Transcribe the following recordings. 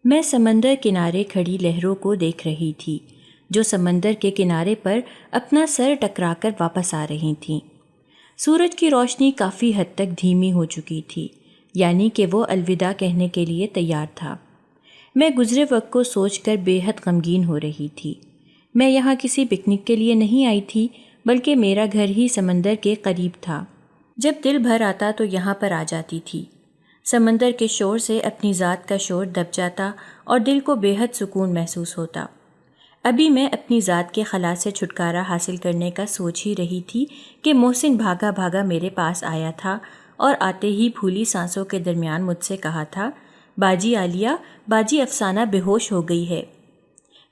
میں سمندر کنارے کھڑی لہروں کو دیکھ رہی تھی جو سمندر کے کنارے پر اپنا سر ٹکرا کر واپس آ رہی تھیں۔ سورج کی روشنی کافی حد تک دھیمی ہو چکی تھی، یعنی کہ وہ الوداع کہنے کے لیے تیار تھا۔ میں گزرے وقت کو سوچ کر بے حد غمگین ہو رہی تھی۔ میں یہاں کسی پکنک کے لیے نہیں آئی تھی، بلکہ میرا گھر ہی سمندر کے قریب تھا۔ جب دل بھر آتا تو یہاں پر آ جاتی تھی۔ سمندر کے شور سے اپنی ذات کا شور دب جاتا اور دل کو بے حد سکون محسوس ہوتا۔ ابھی میں اپنی ذات کے خلا سے چھٹکارا حاصل کرنے کا سوچ ہی رہی تھی کہ محسن بھاگا بھاگا میرے پاس آیا تھا اور آتے ہی پھولی سانسوں کے درمیان مجھ سے کہا تھا، باجی عالیہ، باجی افسانہ بے ہوش ہو گئی ہے۔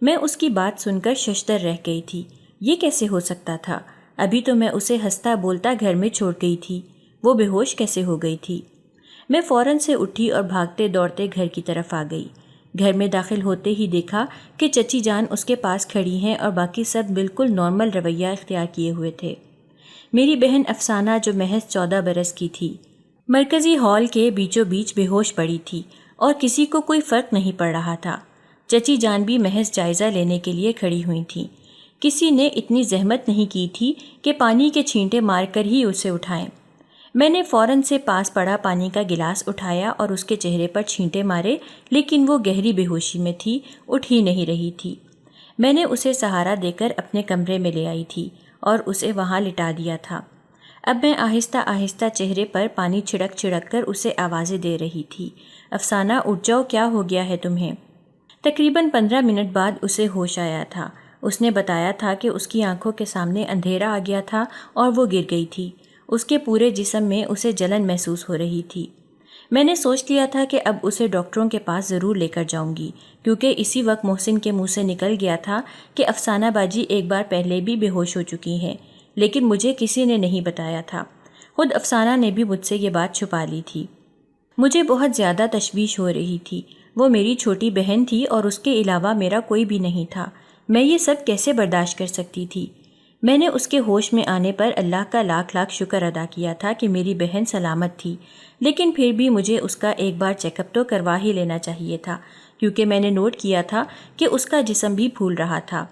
میں اس کی بات سن کر ششدر رہ گئی تھی۔ یہ کیسے ہو سکتا تھا؟ ابھی تو میں اسے ہنستا بولتا گھر میں چھوڑ گئی تھی، وہ بے ہوش کیسے ہو گئی تھی؟ میں فوراً سے اٹھی اور بھاگتے دوڑتے گھر کی طرف آ گئی۔ گھر میں داخل ہوتے ہی دیکھا کہ چچی جان اس کے پاس کھڑی ہیں اور باقی سب بالکل نارمل رویہ اختیار کیے ہوئے تھے۔ میری بہن افسانہ جو محض 14 برس کی تھی، مرکزی ہال کے بیچوں بیچ بے ہوش پڑی تھی اور کسی کو کوئی فرق نہیں پڑ رہا تھا۔ چچی جان بھی محض جائزہ لینے کے لیے کھڑی ہوئی تھیں۔ کسی نے اتنی زحمت نہیں کی تھی کہ پانی کے چھینٹے مار کر ہی اسے اٹھائیں۔ میں نے فوراً سے پاس پڑا پانی کا گلاس اٹھایا اور اس کے چہرے پر چھینٹے مارے، لیکن وہ گہری بے ہوشی میں تھی، اٹھ ہی نہیں رہی تھی۔ میں نے اسے سہارا دے کر اپنے کمرے میں لے آئی تھی اور اسے وہاں لٹا دیا تھا۔ اب میں آہستہ آہستہ چہرے پر پانی چھڑک چھڑک کر اسے آوازیں دے رہی تھی، افسانہ اٹھ جاؤ، کیا ہو گیا ہے تمہیں؟ تقریباً 15 منٹ بعد اسے ہوش آیا تھا۔ اس نے بتایا تھا کہ اس کی آنکھوں کے سامنے اندھیرا آ گیا تھا اور وہ گر گئی تھی۔ اس کے پورے جسم میں اسے جلن محسوس ہو رہی تھی۔ میں نے سوچ لیا تھا کہ اب اسے ڈاکٹروں کے پاس ضرور لے کر جاؤں گی، کیونکہ اسی وقت محسن کے منہ سے نکل گیا تھا کہ افسانہ باجی ایک بار پہلے بھی بے ہوش ہو چکی ہیں، لیکن مجھے کسی نے نہیں بتایا تھا۔ خود افسانہ نے بھی مجھ سے یہ بات چھپا لی تھی۔ مجھے بہت زیادہ تشویش ہو رہی تھی۔ وہ میری چھوٹی بہن تھی اور اس کے علاوہ میرا کوئی بھی نہیں تھا۔ میں یہ سب کیسے برداشت کر سکتی تھی؟ میں نے اس کے ہوش میں آنے پر اللہ کا لاکھ لاکھ شکر ادا کیا تھا کہ میری بہن سلامت تھی، لیکن پھر بھی مجھے اس کا ایک بار چیک اپ تو کروا ہی لینا چاہیے تھا، کیونکہ میں نے نوٹ کیا تھا کہ اس کا جسم بھی پھول رہا تھا،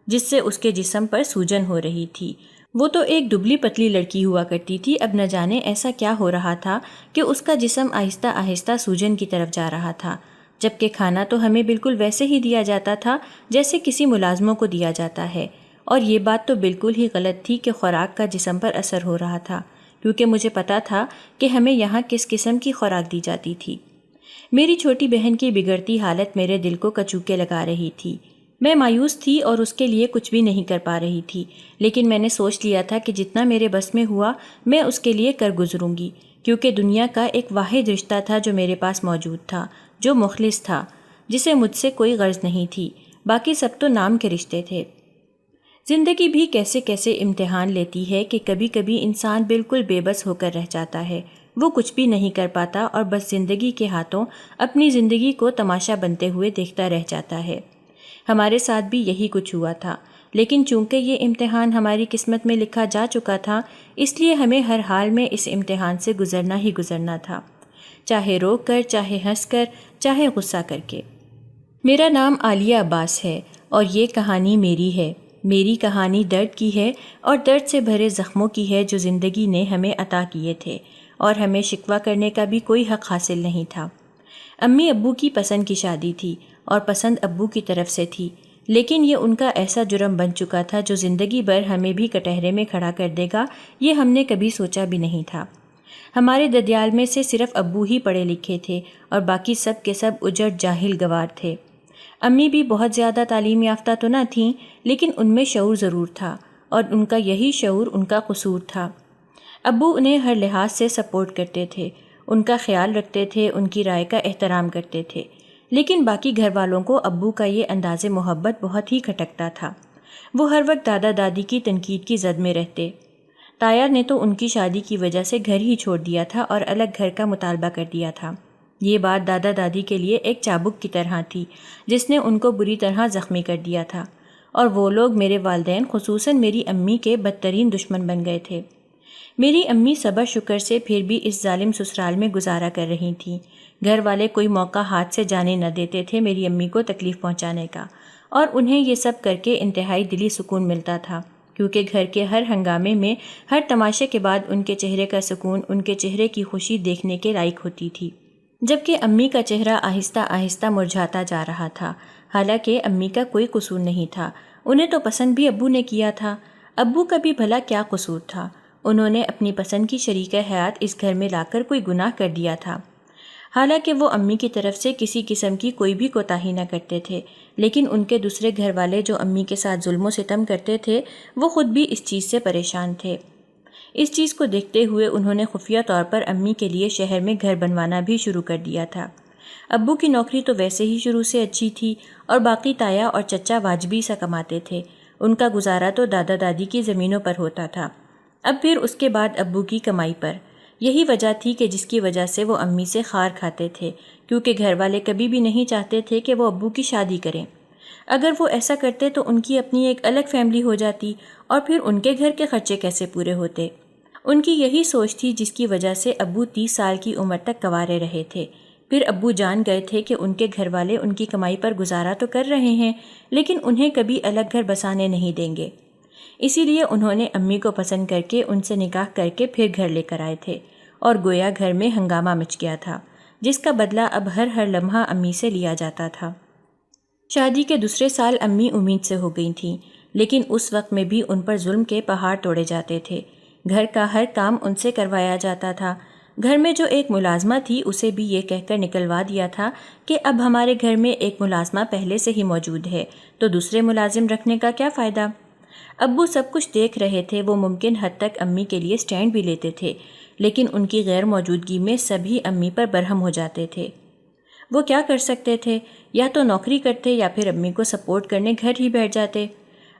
جس سے اس کے جسم پر سوجن ہو رہی تھی۔ وہ تو ایک دبلی پتلی لڑکی ہوا کرتی تھی، اب نہ جانے ایسا کیا ہو رہا تھا کہ اس کا جسم آہستہ آہستہ سوجن کی طرف جا رہا تھا، جبکہ کھانا تو ہمیں بالکل ویسے ہی دیا جاتا تھا جیسے کسی ملازموں کو دیا جاتا ہے، اور یہ بات تو بالکل ہی غلط تھی کہ خوراک کا جسم پر اثر ہو رہا تھا، کیونکہ مجھے پتا تھا کہ ہمیں یہاں کس قسم کی خوراک دی جاتی تھی۔ میری چھوٹی بہن کی بگڑتی حالت میرے دل کو کچوکے لگا رہی تھی۔ میں مایوس تھی اور اس کے لیے کچھ بھی نہیں کر پا رہی تھی، لیکن میں نے سوچ لیا تھا کہ جتنا میرے بس میں ہوا میں اس کے لیے کر گزروں گی، کیونکہ دنیا کا ایک واحد رشتہ تھا جو میرے پاس موجود تھا، جو مخلص تھا، جسے مجھ سے کوئی غرض نہیں تھی، باقی سب تو نام کے رشتے تھے۔ زندگی بھی کیسے کیسے امتحان لیتی ہے کہ کبھی کبھی انسان بالکل بے بس ہو کر رہ جاتا ہے، وہ کچھ بھی نہیں کر پاتا اور بس زندگی کے ہاتھوں اپنی زندگی کو تماشا بنتے ہوئے دیکھتا رہ جاتا ہے۔ ہمارے ساتھ بھی یہی کچھ ہوا تھا، لیکن چونکہ یہ امتحان ہماری قسمت میں لکھا جا چکا تھا، اس لیے ہمیں ہر حال میں اس امتحان سے گزرنا ہی گزرنا تھا، چاہے رو کر، چاہے ہنس کر، چاہے غصہ کر کے۔ میرا نام عالیہ عباس ہے اور یہ کہانی میری ہے۔ میری کہانی درد کی ہے اور درد سے بھرے زخموں کی ہے جو زندگی نے ہمیں عطا کیے تھے، اور ہمیں شکوہ کرنے کا بھی کوئی حق حاصل نہیں تھا۔ امی ابو کی پسند کی شادی تھی اور پسند ابو کی طرف سے تھی، لیکن یہ ان کا ایسا جرم بن چکا تھا جو زندگی بھر ہمیں بھی کٹہرے میں کھڑا کر دے گا، یہ ہم نے کبھی سوچا بھی نہیں تھا۔ ہمارے ددیال میں سے صرف ابو ہی پڑھے لکھے تھے اور باقی سب کے سب اجڑ جاہل گوار تھے۔ امی بھی بہت زیادہ تعلیم یافتہ تو نہ تھیں، لیکن ان میں شعور ضرور تھا، اور ان کا یہی شعور ان کا قصور تھا۔ ابو انہیں ہر لحاظ سے سپورٹ کرتے تھے، ان کا خیال رکھتے تھے، ان کی رائے کا احترام کرتے تھے، لیکن باقی گھر والوں کو ابو کا یہ انداز محبت بہت ہی کھٹکتا تھا۔ وہ ہر وقت دادا دادی کی تنقید کی زد میں رہتے۔ تایا نے تو ان کی شادی کی وجہ سے گھر ہی چھوڑ دیا تھا اور الگ گھر کا مطالبہ کر دیا تھا۔ یہ بات دادا دادی کے لیے ایک چابک کی طرح تھی جس نے ان کو بری طرح زخمی کر دیا تھا، اور وہ لوگ میرے والدین خصوصاً میری امی کے بدترین دشمن بن گئے تھے۔ میری امی صبر شکر سے پھر بھی اس ظالم سسرال میں گزارا کر رہی تھیں۔ گھر والے کوئی موقع ہاتھ سے جانے نہ دیتے تھے میری امی کو تکلیف پہنچانے کا، اور انہیں یہ سب کر کے انتہائی دلی سکون ملتا تھا، کیونکہ گھر کے ہر ہنگامے میں، ہر تماشے کے بعد ان کے چہرے کا سکون، ان کے چہرے کی خوشی دیکھنے کے لائق ہوتی تھی، جبکہ امی کا چہرہ آہستہ آہستہ مرجھاتا جا رہا تھا۔ حالانکہ امی کا کوئی قصور نہیں تھا، انہیں تو پسند بھی ابو نے کیا تھا۔ ابو کا بھی بھلا کیا قصور تھا؟ انہوں نے اپنی پسند کی شریک حیات اس گھر میں لا کر کوئی گناہ کر دیا تھا؟ حالانکہ وہ امی کی طرف سے کسی قسم کی کوئی بھی کوتاہی نہ کرتے تھے، لیکن ان کے دوسرے گھر والے جو امی کے ساتھ ظلم و ستم کرتے تھے، وہ خود بھی اس چیز سے پریشان تھے۔ اس چیز کو دیکھتے ہوئے انہوں نے خفیہ طور پر امی کے لیے شہر میں گھر بنوانا بھی شروع کر دیا تھا۔ ابو کی نوکری تو ویسے ہی شروع سے اچھی تھی، اور باقی تایا اور چچا واجبی سا کماتے تھے، ان کا گزارا تو دادا دادی کی زمینوں پر ہوتا تھا، اب پھر اس کے بعد ابو کی کمائی پر۔ یہی وجہ تھی کہ جس کی وجہ سے وہ امی سے خار کھاتے تھے، کیونکہ گھر والے کبھی بھی نہیں چاہتے تھے کہ وہ ابو کی شادی کریں۔ اگر وہ ایسا کرتے تو ان کی اپنی ایک الگ فیملی ہو جاتی، اور پھر ان کے گھر کے خرچے کیسے پورے ہوتے؟ ان کی یہی سوچ تھی، جس کی وجہ سے ابو 30 سال کی عمر تک کنوارے رہے تھے۔ پھر ابو جان گئے تھے کہ ان کے گھر والے ان کی کمائی پر گزارا تو کر رہے ہیں، لیکن انہیں کبھی الگ گھر بسانے نہیں دیں گے۔ اسی لیے انہوں نے امی کو پسند کر کے ان سے نکاح کر کے پھر گھر لے کر آئے تھے، اور گویا گھر میں ہنگامہ مچ گیا تھا، جس کا بدلہ اب ہر لمحہ امی سے لیا جاتا تھا۔ شادی کے دوسرے سال امی امید سے ہو گئی تھیں، لیکن اس وقت میں بھی ان پر ظلم کے پہاڑ توڑے جاتے تھے۔ گھر کا ہر کام ان سے کروایا جاتا تھا۔ گھر میں جو ایک ملازمہ تھی اسے بھی یہ کہہ کر نکلوا دیا تھا کہ اب ہمارے گھر میں ایک ملازمہ پہلے سے ہی موجود ہے، تو دوسرے ملازم رکھنے کا کیا فائدہ؟ ابو سب کچھ دیکھ رہے تھے، وہ ممکن حد تک امی کے لیے سٹینڈ بھی لیتے تھے، لیکن ان کی غیر موجودگی میں سبھی امی پر برہم ہو جاتے تھے۔ وہ کیا کر سکتے تھے؟ یا تو نوکری کرتے یا پھر امی کو سپورٹ کرنے گھر ہی بیٹھ جاتے۔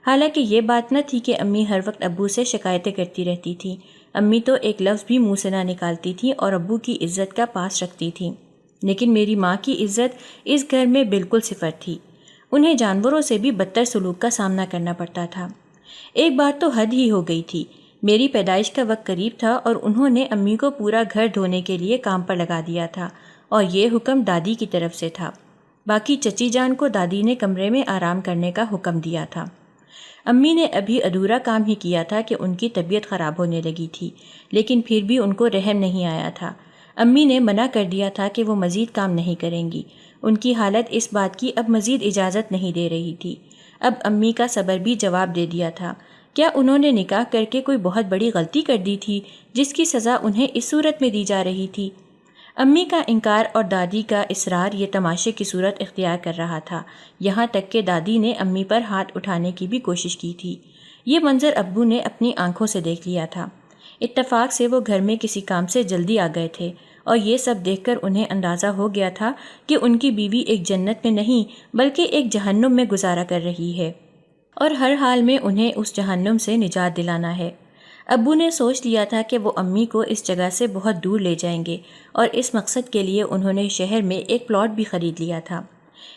حالانکہ یہ بات نہ تھی کہ امی ہر وقت ابو سے شکایتیں کرتی رہتی تھیں، امی تو ایک لفظ بھی منہ سے نہ نکالتی تھیں اور ابو کی عزت کا پاس رکھتی تھیں، لیکن میری ماں کی عزت اس گھر میں بالکل صفر تھی۔ انہیں جانوروں سے بھی بدتر سلوک کا سامنا کرنا پڑتا تھا۔ ایک بار تو حد ہی ہو گئی تھی، میری پیدائش کا وقت قریب تھا اور انہوں نے امی کو پورا گھر دھونے کے لیے کام پر لگا دیا تھا، اور یہ حکم دادی کی طرف سے تھا۔ باقی چچی جان کو دادی نے کمرے میں آرام کرنے کا حکم دیا تھا۔ امی نے ابھی ادھورا کام ہی کیا تھا کہ ان کی طبیعت خراب ہونے لگی تھی، لیکن پھر بھی ان کو رحم نہیں آیا تھا۔ امی نے منع کر دیا تھا کہ وہ مزید کام نہیں کریں گی، ان کی حالت اس بات کی اب مزید اجازت نہیں دے رہی تھی۔ اب امی کا صبر بھی جواب دے دیا تھا۔ کیا انہوں نے نکاح کر کے کوئی بہت بڑی غلطی کر دی تھی جس کی سزا انہیں اس صورت میں دی جا رہی تھی؟ امی کا انکار اور دادی کا اصرار یہ تماشے کی صورت اختیار کر رہا تھا، یہاں تک کہ دادی نے امی پر ہاتھ اٹھانے کی بھی کوشش کی تھی۔ یہ منظر ابو نے اپنی آنکھوں سے دیکھ لیا تھا۔ اتفاق سے وہ گھر میں کسی کام سے جلدی آ گئے تھے، اور یہ سب دیکھ کر انہیں اندازہ ہو گیا تھا کہ ان کی بیوی ایک جنت میں نہیں بلکہ ایک جہنم میں گزارا کر رہی ہے، اور ہر حال میں انہیں اس جہنم سے نجات دلانا ہے۔ ابو نے سوچ لیا تھا کہ وہ امی کو اس جگہ سے بہت دور لے جائیں گے، اور اس مقصد کے لیے انہوں نے شہر میں ایک پلاٹ بھی خرید لیا تھا۔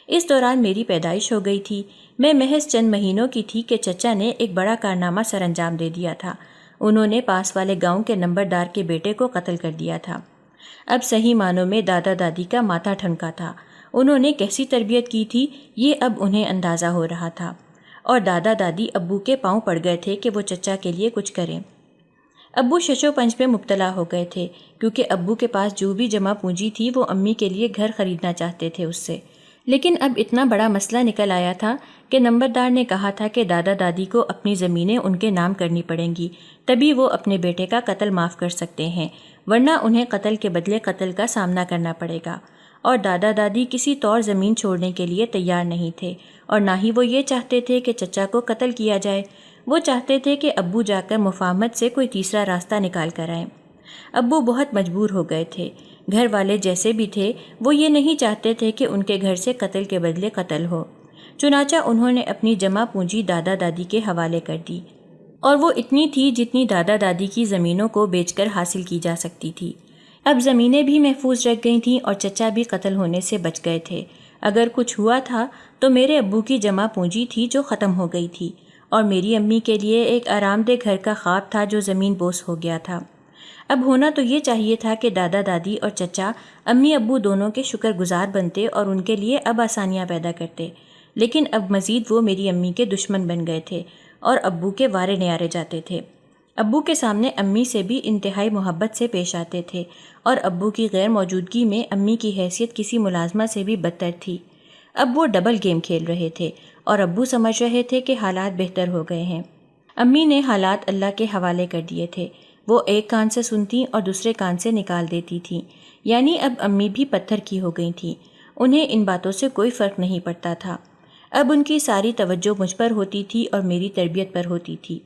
اس دوران میری پیدائش ہو گئی تھی۔ میں محض چند مہینوں کی تھی کہ چچا نے ایک بڑا کارنامہ سر انجام دے دیا تھا۔ انہوں نے پاس والے گاؤں کے نمبردار کے بیٹے کو قتل کر دیا تھا۔ اب صحیح معنوں میں دادا دادی کا ماتھا ٹھنکا تھا۔ انہوں نے کیسی تربیت کی تھی یہ اب انہیں اندازہ ہو رہا تھا، اور دادا دادی ابو کے پاؤں پڑ گئے تھے کہ وہ چچا کے لیے کچھ کریں۔ ابو ششو پنج میں مبتلا ہو گئے تھے، کیونکہ ابو کے پاس جو بھی جمع پونجی تھی وہ امی کے لیے گھر خریدنا چاہتے تھے اس سے، لیکن اب اتنا بڑا مسئلہ نکل آیا تھا کہ نمبردار نے کہا تھا کہ دادا دادی کو اپنی زمینیں ان کے نام کرنی پڑیں گی، تبھی وہ اپنے بیٹے کا قتل معاف کر سکتے ہیں، ورنہ انہیں قتل کے بدلے قتل کا سامنا کرنا پڑے گا۔ اور دادا دادی کسی طور زمین چھوڑنے کے لیے تیار نہیں تھے، اور نہ ہی وہ یہ چاہتے تھے کہ چچا کو قتل کیا جائے۔ وہ چاہتے تھے کہ ابو جا کر مفاہمت سے کوئی تیسرا راستہ نکال کر آئیں۔ ابو بہت مجبور ہو گئے تھے۔ گھر والے جیسے بھی تھے وہ یہ نہیں چاہتے تھے کہ ان کے گھر سے قتل کے بدلے قتل ہو، چنانچہ انہوں نے اپنی جمع پونجی دادا دادی کے حوالے کر دی، اور وہ اتنی تھی جتنی دادا دادی کی زمینوں کو بیچ کر حاصل کی جا سکتی تھی۔ اب زمینیں بھی محفوظ رکھ گئی تھیں اور چچا بھی قتل ہونے سے بچ گئے تھے۔ اگر کچھ ہوا تھا تو میرے ابو کی جمع پونجی تھی جو ختم ہو گئی تھی، اور میری امی کے لیے ایک آرام دہ گھر کا خواب تھا جو زمین بوس ہو گیا تھا۔ اب ہونا تو یہ چاہیے تھا کہ دادا دادی اور چچا امی ابو دونوں کے شکر گزار بنتے اور ان کے لیے اب آسانیاں پیدا کرتے، لیکن اب مزید وہ میری امی کے دشمن بن گئے تھے اور ابو کے وارے نیارے جاتے تھے۔ ابو کے سامنے امی سے بھی انتہائی محبت سے پیش آتے تھے اور ابو کی غیر موجودگی میں امی کی حیثیت کسی ملازمہ سے بھی بدتر تھی۔ اب وہ ڈبل گیم کھیل رہے تھے اور ابو سمجھ رہے تھے کہ حالات بہتر ہو گئے ہیں۔ امی نے حالات اللہ کے حوالے کر دیے تھے۔ وہ ایک کان سے سنتی اور دوسرے کان سے نکال دیتی تھیں، یعنی اب امی بھی پتھر کی ہو گئی تھیں۔ انہیں ان باتوں سے کوئی فرق نہیں پڑتا تھا۔ اب ان کی ساری توجہ مجھ پر ہوتی تھی اور میری تربیت پر ہوتی تھی۔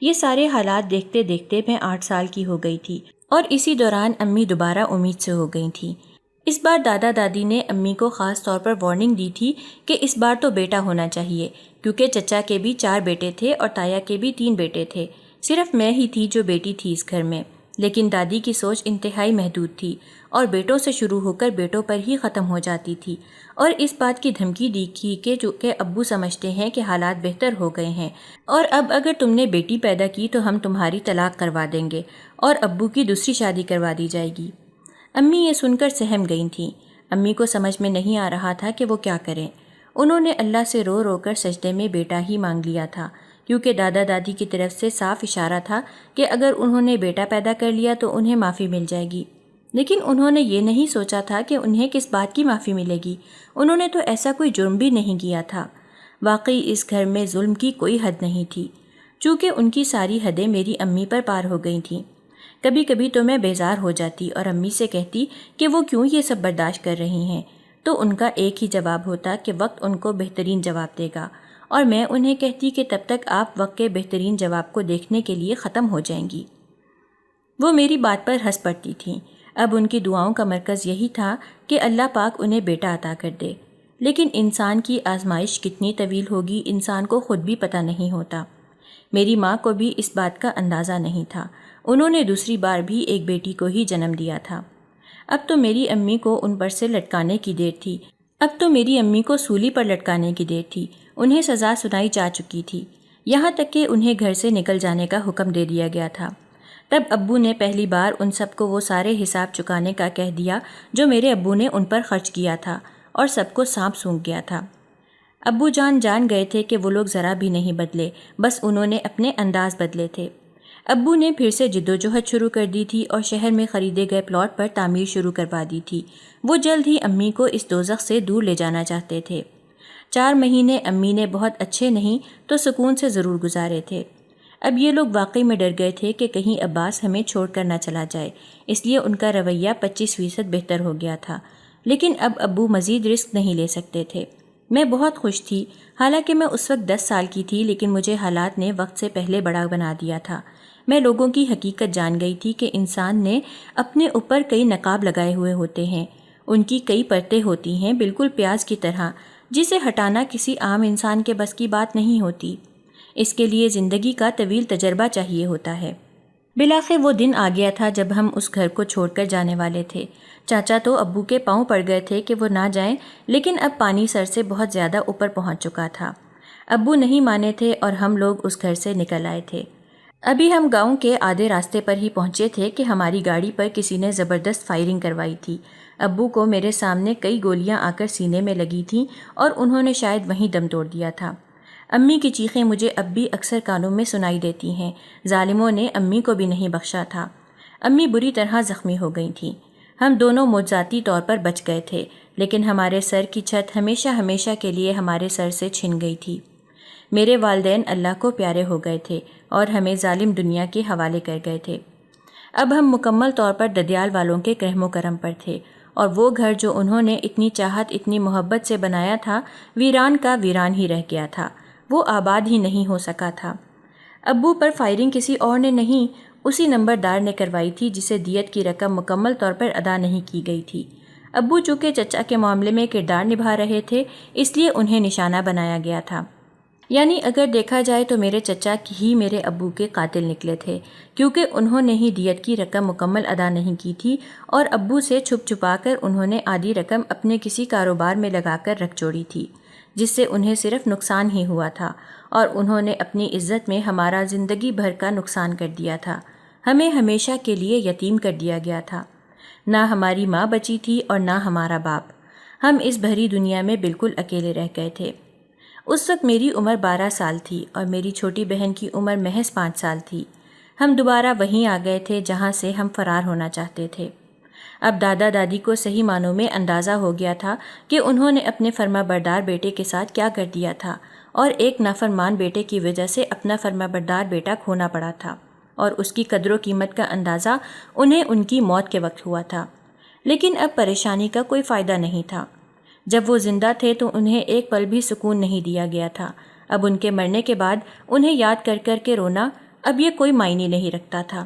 یہ سارے حالات دیکھتے دیکھتے میں 8 سال کی ہو گئی تھی اور اسی دوران امی دوبارہ امید سے ہو گئی تھیں۔ اس بار دادا دادی نے امی کو خاص طور پر وارننگ دی تھی کہ اس بار تو بیٹا ہونا چاہیے، کیونکہ چچا کے بھی 4 بیٹے تھے اور تایا کے بھی 3 بیٹے تھے، صرف میں ہی تھی جو بیٹی تھی اس گھر میں۔ لیکن دادی کی سوچ انتہائی محدود تھی اور بیٹوں سے شروع ہو کر بیٹوں پر ہی ختم ہو جاتی تھی، اور اس بات کی دھمکی دی تھی کہ چونکہ ابو سمجھتے ہیں کہ حالات بہتر ہو گئے ہیں اور اب اگر تم نے بیٹی پیدا کی تو ہم تمہاری طلاق کروا دیں گے اور ابو کی دوسری شادی کروا دی جائے گی۔ امی یہ سن کر سہم گئی تھیں۔ امی کو سمجھ میں نہیں آ رہا تھا کہ وہ کیا کریں۔ انہوں نے اللہ سے رو رو کر سجدے میں بیٹا ہی مانگ لیا تھا، کیونکہ دادا دادی کی طرف سے صاف اشارہ تھا کہ اگر انہوں نے بیٹا پیدا کر لیا تو انہیں معافی مل جائے گی۔ لیکن انہوں نے یہ نہیں سوچا تھا کہ انہیں کس بات کی معافی ملے گی۔ انہوں نے تو ایسا کوئی جرم بھی نہیں کیا تھا۔ واقعی اس گھر میں ظلم کی کوئی حد نہیں تھی، چونکہ ان کی ساری حدیں میری امی پر پار ہو گئی تھیں۔ کبھی کبھی تو میں بیزار ہو جاتی اور امی سے کہتی کہ وہ کیوں یہ سب برداشت کر رہی ہیں، تو ان کا ایک ہی جواب ہوتا کہ وقت ان کو بہترین جواب دے گا، اور میں انہیں کہتی کہ تب تک آپ وقت کے بہترین جواب کو دیکھنے کے لیے ختم ہو جائیں گی۔ وہ میری بات پر ہنس پڑتی تھیں۔ اب ان کی دعاؤں کا مرکز یہی تھا کہ اللہ پاک انہیں بیٹا عطا کر دے، لیکن انسان کی آزمائش کتنی طویل ہوگی انسان کو خود بھی پتہ نہیں ہوتا۔ میری ماں کو بھی اس بات کا اندازہ نہیں تھا۔ انہوں نے دوسری بار بھی ایک بیٹی کو ہی جنم دیا تھا۔ اب تو میری امی کو ان پر سے لٹکانے کی دیر تھی۔ اب تو میری امی کو سولی پر لٹکانے کی دیر تھی۔ انہیں سزا سنائی جا چکی تھی، یہاں تک کہ انہیں گھر سے نکل جانے کا حکم دے دیا گیا تھا۔ تب ابو نے پہلی بار ان سب کو وہ سارے حساب چکانے کا کہہ دیا جو میرے ابو نے ان پر خرچ کیا تھا، اور سب کو سانپ سونگھ گیا تھا۔ ابو جان گئے تھے کہ وہ لوگ ذرا بھی نہیں بدلے، بس انہوں نے اپنے انداز بدلے تھے۔ ابو نے پھر سے جدوجہد شروع کر دی تھی اور شہر میں خریدے گئے پلاٹ پر تعمیر شروع کروا دی تھی۔ وہ جلد ہی امی کو اس دوزخ سے دور لے جانا چاہتے تھے۔ 4 مہینے امی نے بہت اچھے نہیں تو سکون سے ضرور گزارے تھے۔ اب یہ لوگ واقعی میں ڈر گئے تھے کہ کہیں عباس ہمیں چھوڑ کر نہ چلا جائے، اس لیے ان کا رویہ 25% بہتر ہو گیا تھا۔ لیکن اب ابو مزید رسک نہیں لے سکتے تھے۔ میں بہت خوش تھی، حالانکہ میں اس وقت 10 سال کی تھی، لیکن مجھے حالات نے وقت سے پہلے بڑا بنا دیا تھا۔ میں لوگوں کی حقیقت جان گئی تھی کہ انسان نے اپنے اوپر کئی نقاب لگائے ہوئے ہوتے ہیں، ان کی کئی پرتیں ہوتی ہیں، بالکل پیاز کی طرح، جسے ہٹانا کسی عام انسان کے بس کی بات نہیں ہوتی۔ اس کے لیے زندگی کا طویل تجربہ چاہیے ہوتا ہے۔ بالآخر وہ دن آ گیا تھا جب ہم اس گھر کو چھوڑ کر جانے والے تھے۔ چاچا تو ابو کے پاؤں پڑ گئے تھے کہ وہ نہ جائیں، لیکن اب پانی سر سے بہت زیادہ اوپر پہنچ چکا تھا۔ ابو نہیں مانے تھے اور ہم لوگ اس گھر سے نکل آئے تھے۔ ابھی ہم گاؤں کے آدھے راستے پر ہی پہنچے تھے کہ ہماری گاڑی پر کسی نے زبردست فائرنگ کروائی تھی۔ ابو کو میرے سامنے کئی گولیاں آ کر سینے میں لگی تھیں اور انہوں نے شاید وہیں دم توڑ دیا تھا۔ امی کی چیخیں مجھے اب بھی اکثر کانوں میں سنائی دیتی ہیں۔ ظالموں نے امی کو بھی نہیں بخشا تھا۔ امی بری طرح زخمی ہو گئی تھیں۔ ہم دونوں معجزاتی طور پر بچ گئے تھے، لیکن ہمارے سر کی چھت ہمیشہ ہمیشہ کے لیے ہمارے سر سے چھن گئی تھی۔ میرے والدین اللہ کو پیارے ہو گئے تھے اور ہمیں ظالم دنیا کے حوالے کر گئے تھے۔ اب ہم مکمل طور پر ددیال والوں کے کرم و کرم پر تھے، اور وہ گھر جو انہوں نے اتنی چاہت اتنی محبت سے بنایا تھا ویران کا ویران ہی رہ گیا تھا، وہ آباد ہی نہیں ہو سکا تھا۔ ابو پر فائرنگ کسی اور نے نہیں، اسی نمبردار نے کروائی تھی جسے دیت کی رقم مکمل طور پر ادا نہیں کی گئی تھی۔ ابو چونکہ چچا کے معاملے میں کردار نبھا رہے تھے، اس لیے انہیں نشانہ بنایا گیا تھا۔ یعنی اگر دیکھا جائے تو میرے چچا ہی میرے ابو کے قاتل نکلے تھے، کیونکہ انہوں نے ہی دیت کی رقم مکمل ادا نہیں کی تھی، اور ابو سے چھپ چھپا کر انہوں نے آدھی رقم اپنے کسی کاروبار میں لگا کر رکھ چھوڑی تھی، جس سے انہیں صرف نقصان ہی ہوا تھا، اور انہوں نے اپنی عزت میں ہمارا زندگی بھر کا نقصان کر دیا تھا۔ ہمیں ہمیشہ کے لیے یتیم کر دیا گیا تھا۔ نہ ہماری ماں بچی تھی اور نہ ہمارا باپ۔ ہم اس بھری دنیا میں بالکل اکیلے رہ گئے تھے۔ اس وقت میری عمر 12 سال تھی اور میری چھوٹی بہن کی عمر محض 5 سال تھی۔ ہم دوبارہ وہیں آ گئے تھے جہاں سے ہم فرار ہونا چاہتے تھے۔ اب دادا دادی کو صحیح معنوں میں اندازہ ہو گیا تھا کہ انہوں نے اپنے فرما بردار بیٹے کے ساتھ کیا کر دیا تھا، اور ایک نافرمان بیٹے کی وجہ سے اپنا فرما بردار بیٹا کھونا پڑا تھا، اور اس کی قدر و قیمت کا اندازہ انہیں ان کی موت کے وقت ہوا تھا۔ لیکن اب پریشانی کا کوئی فائدہ نہیں تھا۔ جب وہ زندہ تھے تو انہیں ایک پل بھی سکون نہیں دیا گیا تھا۔ اب ان کے مرنے کے بعد انہیں یاد کر کر کے رونا اب یہ کوئی معنی نہیں رکھتا تھا۔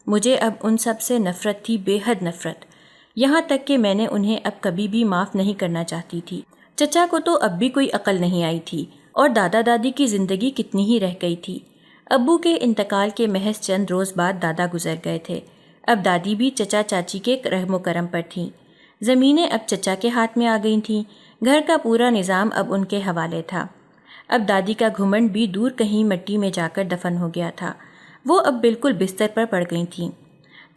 مجھے اب ان سب سے نفرت تھی، بے حد نفرت، یہاں تک کہ میں نے انہیں اب کبھی بھی معاف نہیں کرنا چاہتی تھی۔ چچا کو تو اب بھی کوئی عقل نہیں آئی تھی، اور دادا دادی کی زندگی کتنی ہی رہ گئی تھی۔ ابو کے انتقال کے محض چند روز بعد دادا گزر گئے تھے۔ اب دادی بھی چچا چاچی کے رحم و کرم پر تھیں۔ زمینیں اب چچا کے ہاتھ میں آ گئی تھیں۔ گھر کا پورا نظام اب ان کے حوالے تھا۔ اب دادی کا گھمنڈ بھی دور کہیں مٹی میں جا کر دفن ہو گیا تھا۔ وہ اب بالکل بستر پر پڑ گئی تھیں۔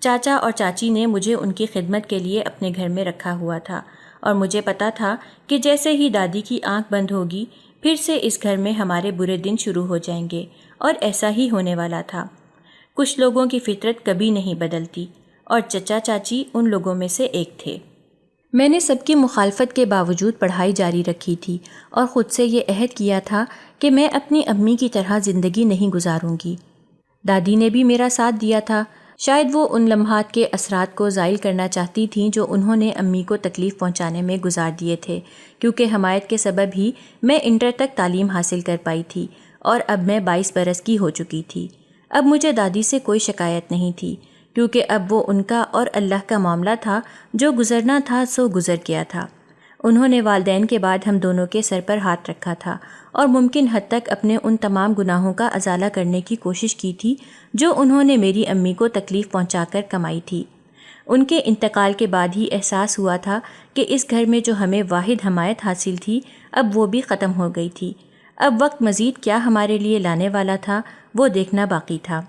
چاچا اور چاچی نے مجھے ان کی خدمت کے لیے اپنے گھر میں رکھا ہوا تھا، اور مجھے پتا تھا کہ جیسے ہی دادی کی آنکھ بند ہوگی پھر سے اس گھر میں ہمارے برے دن شروع ہو جائیں گے، اور ایسا ہی ہونے والا تھا۔ کچھ لوگوں کی فطرت کبھی نہیں بدلتی، اور چچا چاچی ان لوگوں میں سے ایک تھے۔ میں نے سب کی مخالفت کے باوجود پڑھائی جاری رکھی تھی، اور خود سے یہ عہد کیا تھا کہ میں اپنی امی کی طرح زندگی نہیں گزاروں گی۔ دادی نے بھی میرا ساتھ دیا تھا۔ شاید وہ ان لمحات کے اثرات کو زائل کرنا چاہتی تھیں جو انہوں نے امی کو تکلیف پہنچانے میں گزار دیے تھے، کیونکہ حمایت کے سبب ہی میں انٹر تک تعلیم حاصل کر پائی تھی، اور اب میں 22 برس کی ہو چکی تھی۔ اب مجھے دادی سے کوئی شکایت نہیں تھی، کیونکہ اب وہ ان کا اور اللہ کا معاملہ تھا، جو گزرنا تھا سو گزر گیا تھا۔ انہوں نے والدین کے بعد ہم دونوں کے سر پر ہاتھ رکھا تھا، اور ممکن حد تک اپنے ان تمام گناہوں کا ازالہ کرنے کی کوشش کی تھی جو انہوں نے میری امی کو تکلیف پہنچا کر کمائی تھی۔ ان کے انتقال کے بعد ہی احساس ہوا تھا کہ اس گھر میں جو ہمیں واحد حمایت حاصل تھی اب وہ بھی ختم ہو گئی تھی۔ اب وقت مزید کیا ہمارے لیے لانے والا تھا وہ دیکھنا باقی تھا۔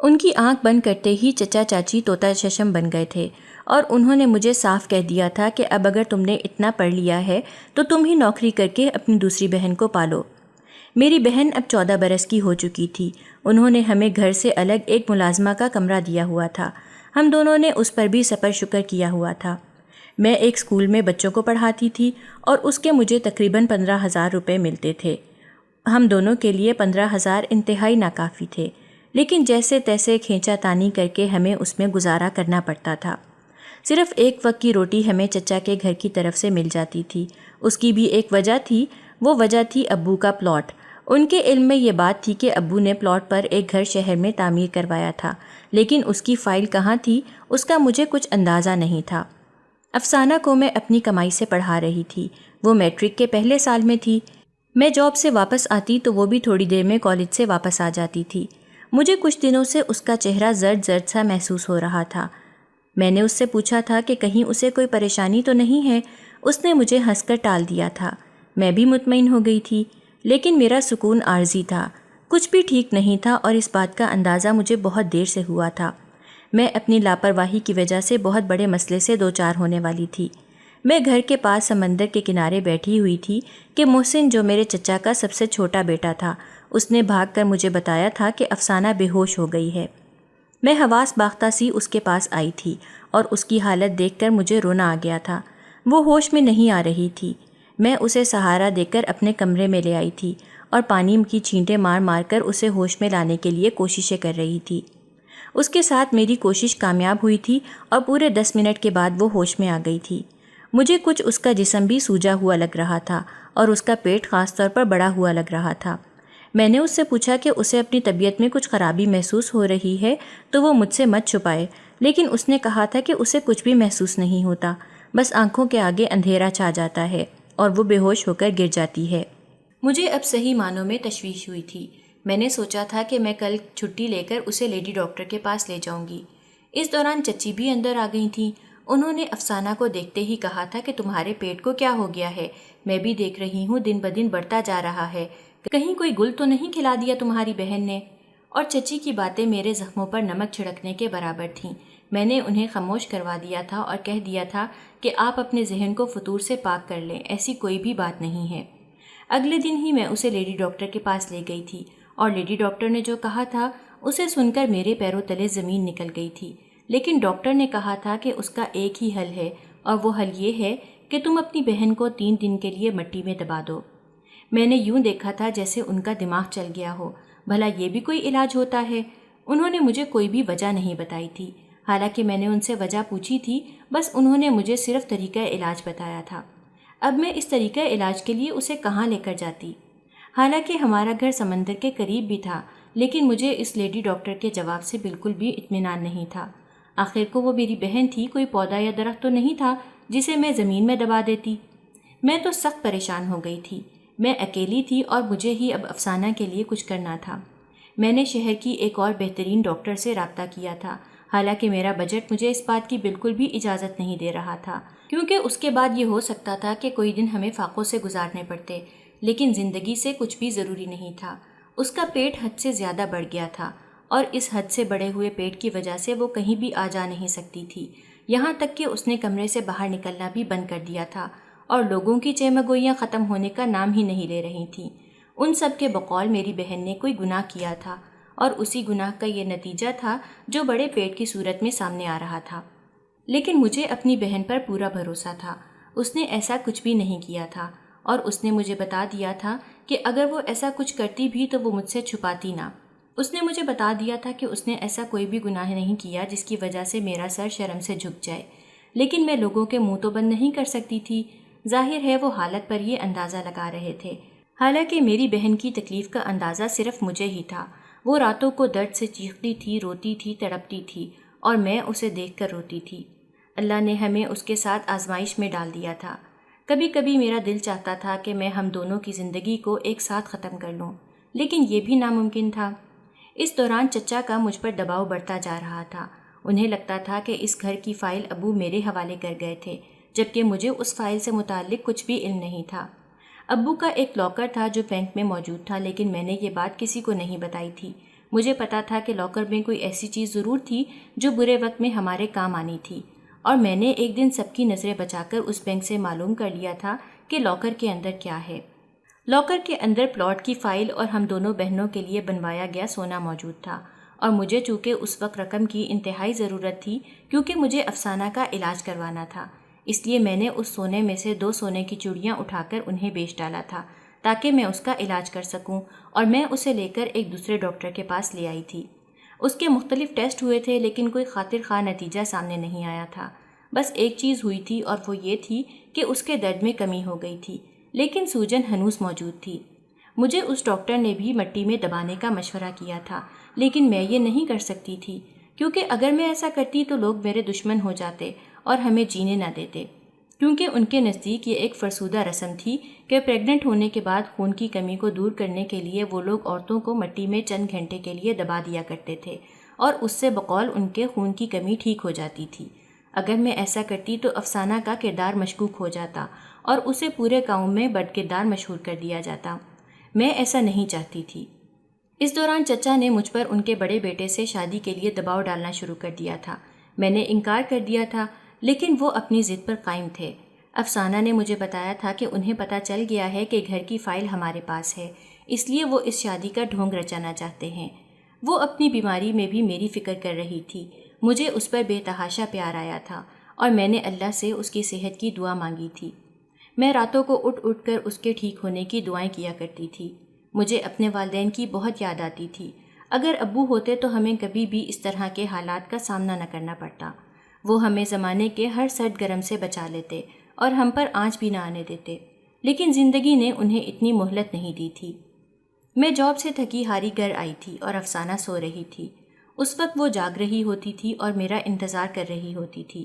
ان کی آنکھ بند کرتے ہی چچا چاچی طوطا چشم بن گئے تھے، اور انہوں نے مجھے صاف کہہ دیا تھا کہ اب اگر تم نے اتنا پڑھ لیا ہے تو تم ہی نوکری کر کے اپنی دوسری بہن کو پالو۔ میری بہن اب 14 برس کی ہو چکی تھی۔ انہوں نے ہمیں گھر سے الگ ایک ملازمہ کا کمرہ دیا ہوا تھا۔ ہم دونوں نے اس پر بھی سپر شکر کیا ہوا تھا۔ میں ایک اسکول میں بچوں کو پڑھاتی تھی، اور اس کے مجھے تقریباً 15,000 روپے ملتے تھے۔ ہم دونوں کے لیے 15,000 انتہائی ناکافی تھے، لیکن جیسے تیسے کھینچا تانی کر کے ہمیں اس میں گزارا کرنا پڑتا تھا۔ صرف ایک وقت کی روٹی ہمیں چچا کے گھر کی طرف سے مل جاتی تھی۔ اس کی بھی ایک وجہ تھی، وہ وجہ تھی ابو کا پلاٹ۔ ان کے علم میں یہ بات تھی کہ ابو نے پلاٹ پر ایک گھر شہر میں تعمیر کروایا تھا، لیکن اس کی فائل کہاں تھی اس کا مجھے کچھ اندازہ نہیں تھا۔ افسانہ کو میں اپنی کمائی سے پڑھا رہی تھی۔ وہ میٹرک کے پہلے سال میں تھی۔ میں جاب سے واپس آتی تو وہ بھی تھوڑی دیر میں کالج سے واپس آ جاتی تھی۔ مجھے کچھ دنوں سے اس کا چہرہ زرد زرد سا محسوس ہو رہا تھا۔ میں نے اس سے پوچھا تھا کہ کہیں اسے کوئی پریشانی تو نہیں ہے۔ اس نے مجھے ہنس کر ٹال دیا تھا۔ میں بھی مطمئن ہو گئی تھی، لیکن میرا سکون عارضی تھا۔ کچھ بھی ٹھیک نہیں تھا، اور اس بات کا اندازہ مجھے بہت دیر سے ہوا تھا۔ میں اپنی لاپرواہی کی وجہ سے بہت بڑے مسئلے سے دوچار ہونے والی تھی۔ میں گھر کے پاس سمندر کے کنارے بیٹھی ہوئی تھی کہ محسن، جو میرے چچا کا سب سے چھوٹا بیٹا تھا، اس نے بھاگ کر مجھے بتایا تھا کہ افسانہ بے ہوش ہو گئی ہے۔ میں حواس باختہ سی اس کے پاس آئی تھی، اور اس کی حالت دیکھ کر مجھے رونا آ گیا تھا۔ وہ ہوش میں نہیں آ رہی تھی۔ میں اسے سہارا دے کر اپنے کمرے میں لے آئی تھی، اور پانی کی چھینٹیں مار مار کر اسے ہوش میں لانے کے لیے کوششیں کر رہی تھی۔ اس کے ساتھ میری کوشش کامیاب ہوئی تھی، اور پورے 10 منٹ کے بعد وہ ہوش میں آ گئی تھی۔ مجھے کچھ اس کا جسم بھی سوجا ہوا لگ رہا تھا، اور اس کا پیٹ خاص طور پر بڑا ہوا لگ رہا تھا۔ میں نے اس سے پوچھا کہ اسے اپنی طبیعت میں کچھ خرابی محسوس ہو رہی ہے تو وہ مجھ سے مت چھپائے، لیکن اس نے کہا تھا کہ اسے کچھ بھی محسوس نہیں ہوتا، بس آنکھوں کے آگے اندھیرا چھا جاتا ہے اور وہ بے ہوش ہو کر گر جاتی ہے۔ مجھے اب صحیح معنوں میں تشویش ہوئی تھی۔ میں نے سوچا تھا کہ میں کل چھٹی لے کر اسے لیڈی ڈاکٹر کے پاس لے جاؤں گی۔ اس دوران چچی بھی اندر آ گئی تھیں۔ انہوں نے افسانہ کو دیکھتے ہی کہا تھا کہ تمہارے پیٹ کو کیا ہو گیا ہے؟ میں بھی دیکھ رہی ہوں دن بدن بڑھتا جا رہا ہے، کہیں کوئی گل تو نہیں کھلا دیا تمہاری بہن نے؟ اور چچی کی باتیں میرے زخموں پر نمک چھڑکنے کے برابر تھیں۔ میں نے انہیں خاموش کروا دیا تھا اور کہہ دیا تھا کہ آپ اپنے ذہن کو فطور سے پاک کر لیں، ایسی کوئی بھی بات نہیں ہے۔ اگلے دن ہی میں اسے لیڈی ڈاکٹر کے پاس لے گئی تھی، اور لیڈی ڈاکٹر نے جو کہا تھا اسے سن کر میرے پیروں تلے زمین نکل گئی تھی۔ لیکن ڈاکٹر نے کہا تھا کہ اس کا ایک ہی حل ہے، اور وہ حل یہ ہے کہ تم اپنی بہن کو 3 دن کے لیے مٹی میں دبا دو۔ میں نے یوں دیکھا تھا جیسے ان کا دماغ چل گیا ہو، بھلا یہ بھی کوئی علاج ہوتا ہے؟ انہوں نے مجھے کوئی بھی وجہ نہیں بتائی تھی، حالانکہ میں نے ان سے وجہ پوچھی تھی، بس انہوں نے مجھے صرف طریقہ علاج بتایا تھا۔ اب میں اس طریقہ علاج کے لیے اسے کہاں لے کر جاتی؟ حالانکہ ہمارا گھر سمندر کے قریب بھی تھا، لیکن مجھے اس لیڈی ڈاکٹر کے جواب سے بالکل بھی اطمینان نہیں تھا۔ آخر کو وہ میری بہن تھی، کوئی پودا یا درخت تو نہیں تھا جسے میں زمین میں دبا دیتی۔ میں تو سخت پریشان ہو گئی تھی۔ میں اکیلی تھی اور مجھے ہی اب افسانہ کے لیے کچھ کرنا تھا۔ میں نے شہر کی ایک اور بہترین ڈاکٹر سے رابطہ کیا تھا، حالانکہ میرا بجٹ مجھے اس بات کی بالکل بھی اجازت نہیں دے رہا تھا، کیونکہ اس کے بعد یہ ہو سکتا تھا کہ کوئی دن ہمیں فاقوں سے گزارنے پڑتے، لیکن زندگی سے کچھ بھی ضروری نہیں تھا۔ اس کا پیٹ حد سے زیادہ بڑھ گیا تھا، اور اس حد سے بڑے ہوئے پیٹ کی وجہ سے وہ کہیں بھی آ جا نہیں سکتی تھی، یہاں تک کہ اس نے کمرے سے باہر نکلنا بھی بند کر دیا تھا، اور لوگوں کی چہمگوئیاں ختم ہونے کا نام ہی نہیں لے رہی تھیں۔ ان سب کے بقول میری بہن نے کوئی گناہ کیا تھا، اور اسی گناہ کا یہ نتیجہ تھا جو بڑے پیٹ کی صورت میں سامنے آ رہا تھا۔ لیکن مجھے اپنی بہن پر پورا بھروسہ تھا، اس نے ایسا کچھ بھی نہیں کیا تھا، اور اس نے مجھے بتا دیا تھا کہ اگر وہ ایسا کچھ کرتی بھی تو وہ مجھ سے چھپاتی نہ۔ اس نے مجھے بتا دیا تھا کہ اس نے ایسا کوئی بھی گناہ نہیں کیا جس کی وجہ سے میرا سر شرم سے جھک جائے، لیکن میں لوگوں کے منہ تو بند نہیں کر سکتی تھی۔ ظاہر ہے وہ حالت پر یہ اندازہ لگا رہے تھے، حالانکہ میری بہن کی تکلیف کا اندازہ صرف مجھے ہی تھا۔ وہ راتوں کو درد سے چیختی تھی، روتی تھی، تڑپتی تھی، اور میں اسے دیکھ کر روتی تھی۔ اللہ نے ہمیں اس کے ساتھ آزمائش میں ڈال دیا تھا۔ کبھی کبھی میرا دل چاہتا تھا کہ میں ہم دونوں کی زندگی کو ایک ساتھ ختم کر لوں، لیکن یہ بھی ناممکن تھا۔ اس دوران چچا کا مجھ پر دباؤ بڑھتا جا رہا تھا۔ انہیں لگتا تھا کہ اس گھر کی فائل ابو میرے حوالے کر گئے تھے، جبکہ مجھے اس فائل سے متعلق کچھ بھی علم نہیں تھا۔ ابو کا ایک لاکر تھا جو بینک میں موجود تھا، لیکن میں نے یہ بات کسی کو نہیں بتائی تھی۔ مجھے پتا تھا کہ لاکر میں کوئی ایسی چیز ضرور تھی جو برے وقت میں ہمارے کام آنی تھی، اور میں نے ایک دن سب کی نظریں بچا کر اس بینک سے معلوم کر لیا تھا کہ لاکر کے اندر کیا ہے۔ لاکر کے اندر پلاٹ کی فائل اور ہم دونوں بہنوں کے لیے بنوایا گیا سونا موجود تھا، اور مجھے چونکہ اس وقت رقم کی انتہائی ضرورت تھی کیونکہ مجھے افسانہ کا علاج کروانا تھا، اس لیے میں نے اس سونے میں سے 2 سونے کی چوڑیاں اٹھا کر انہیں بیچ ڈالا تھا تاکہ میں اس کا علاج کر سکوں، اور میں اسے لے کر ایک دوسرے ڈاکٹر کے پاس لے آئی تھی۔ اس کے مختلف ٹیسٹ ہوئے تھے، لیکن کوئی خاطر خواہ نتیجہ سامنے نہیں آیا تھا۔ بس ایک چیز ہوئی تھی، اور وہ یہ تھی کہ اس کے درد میں کمی ہو گئی تھی، لیکن سوجن ہنوز موجود تھی۔ مجھے اس ڈاکٹر نے بھی مٹی میں دبانے کا مشورہ کیا تھا، لیکن میں یہ نہیں کر سکتی تھی، کیونکہ اگر میں ایسا کرتی تو لوگ میرے دشمن ہو جاتے اور ہمیں جینے نہ دیتے، کیونکہ ان کے نزدیک یہ ایک فرسودہ رسم تھی کہ پریگننٹ ہونے کے بعد خون کی کمی کو دور کرنے کے لیے وہ لوگ عورتوں کو مٹی میں چند گھنٹے کے لیے دبا دیا کرتے تھے، اور اس سے بقول ان کے خون کی کمی ٹھیک ہو جاتی تھی۔ اگر میں ایسا کرتی تو افسانہ کا کردار مشکوک ہو جاتا اور اسے پورے گاؤں میں بد کردار مشہور کر دیا جاتا۔ میں ایسا نہیں چاہتی تھی۔ اس دوران چچا نے مجھ پر ان کے بڑے بیٹے سے شادی کے لیے دباؤ ڈالنا شروع کر دیا تھا۔ میں نے انکار کر دیا تھا، لیکن وہ اپنی ضد پر قائم تھے۔ افسانہ نے مجھے بتایا تھا کہ انہیں پتہ چل گیا ہے کہ گھر کی فائل ہمارے پاس ہے، اس لیے وہ اس شادی کا ڈھونگ رچانا چاہتے ہیں۔ وہ اپنی بیماری میں بھی میری فکر کر رہی تھی۔ مجھے اس پر بے تحاشا پیار آیا تھا، اور میں نے اللہ سے اس کی صحت کی دعا مانگی تھی۔ میں راتوں کو اٹھ اٹھ کر اس کے ٹھیک ہونے کی دعائیں کیا کرتی تھی۔ مجھے اپنے والدین کی بہت یاد آتی تھی۔ اگر ابو ہوتے تو ہمیں کبھی بھی اس طرح کے حالات کا سامنا نہ کرنا پڑتا۔ وہ ہمیں زمانے کے ہر سرد گرم سے بچا لیتے اور ہم پر آنچ بھی نہ آنے دیتے، لیکن زندگی نے انہیں اتنی مہلت نہیں دی تھی۔ میں جاب سے تھکی ہاری گھر آئی تھی اور افسانہ سو رہی تھی۔ اس وقت وہ جاگ رہی ہوتی تھی اور میرا انتظار کر رہی ہوتی تھی۔